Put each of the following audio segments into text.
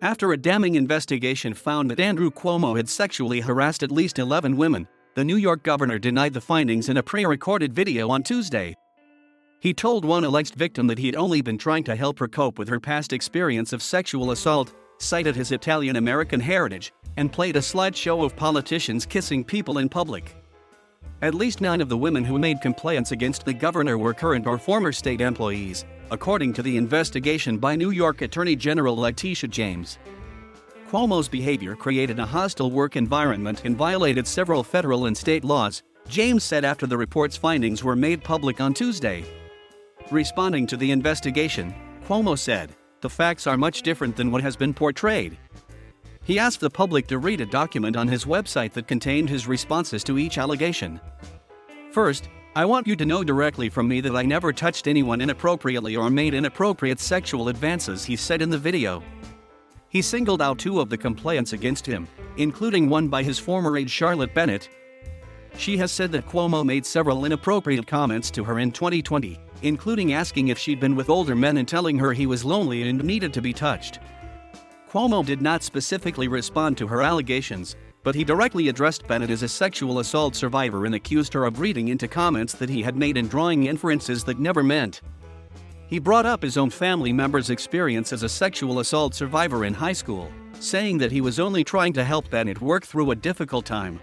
After a damning investigation found that Andrew Cuomo had sexually harassed at least 11 women, the New York governor denied the findings in a pre-recorded video on Tuesday. He told one alleged victim that he had only been trying to help her cope with her past experience of sexual assault, cited his Italian-American heritage, and played a slideshow of politicians kissing people in public. At least 9 of the women who made complaints against the governor were current or former state employees, according to the investigation by New York Attorney General Letitia James. Cuomo's behavior created a hostile work environment and violated several federal and state laws, James said after the report's findings were made public on Tuesday. Responding to the investigation, Cuomo said, "The facts are much different than what has been portrayed." He asked the public to read a document on his website that contained his responses to each allegation. "First, I want you to know directly from me that I never touched anyone inappropriately or made inappropriate sexual advances," he said in the video. He singled out 2 of the complaints against him, including one by his former aide Charlotte Bennett. She has said that Cuomo made several inappropriate comments to her in 2020, including asking if she'd been with older men and telling her he was lonely and needed to be touched. Cuomo did not specifically respond to her allegations, but he directly addressed Bennett as a sexual assault survivor and accused her of reading into comments that he had made and drawing inferences that never meant. He brought up his own family member's experience as a sexual assault survivor in high school, saying that he was only trying to help Bennett work through a difficult time.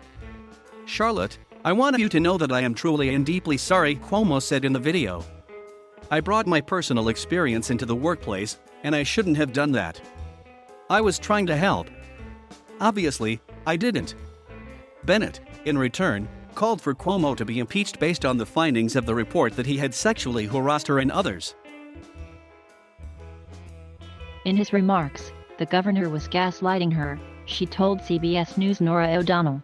"Charlotte, I want you to know that I am truly and deeply sorry," Cuomo said in the video. "I brought my personal experience into the workplace, and I shouldn't have done that. I was trying to help. Obviously, I didn't." Bennett, in return, called for Cuomo to be impeached based on the findings of the report that he had sexually harassed her and others. In his remarks, the governor was gaslighting her, she told CBS News' Norah O'Donnell.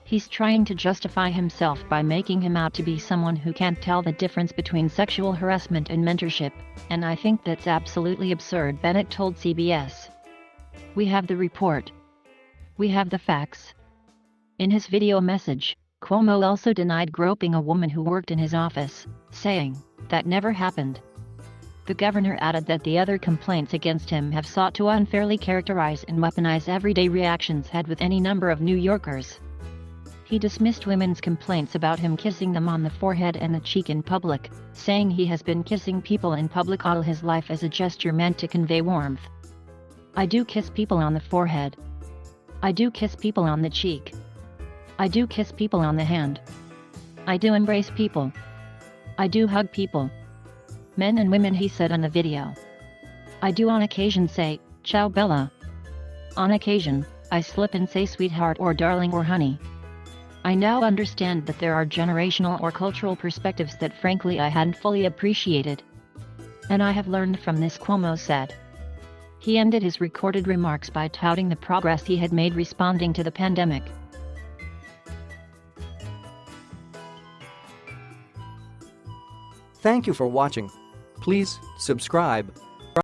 "He's trying to justify himself by making him out to be someone who can't tell the difference between sexual harassment and mentorship, and I think that's absolutely absurd," Bennett told CBS. "We have the report. We have the facts." In his video message, Cuomo also denied groping a woman who worked in his office, saying, "That never happened." The governor added that the other complaints against him have sought to unfairly characterize and weaponize everyday reactions had with any number of New Yorkers. He dismissed women's complaints about him kissing them on the forehead and the cheek in public, saying he has been kissing people in public all his life as a gesture meant to convey warmth. "I do kiss people on the forehead. I do kiss people on the cheek. I do kiss people on the hand. I do embrace people. I do hug people. Men and women," he said on the video. "I do on occasion say, 'Ciao Bella.' On occasion, I slip and say sweetheart or darling or honey. I now understand that there are generational or cultural perspectives that frankly I hadn't fully appreciated. And I have learned from this," Cuomo said. He ended his recorded remarks by touting the progress he had made responding to the pandemic. Thank you for watching. Please subscribe.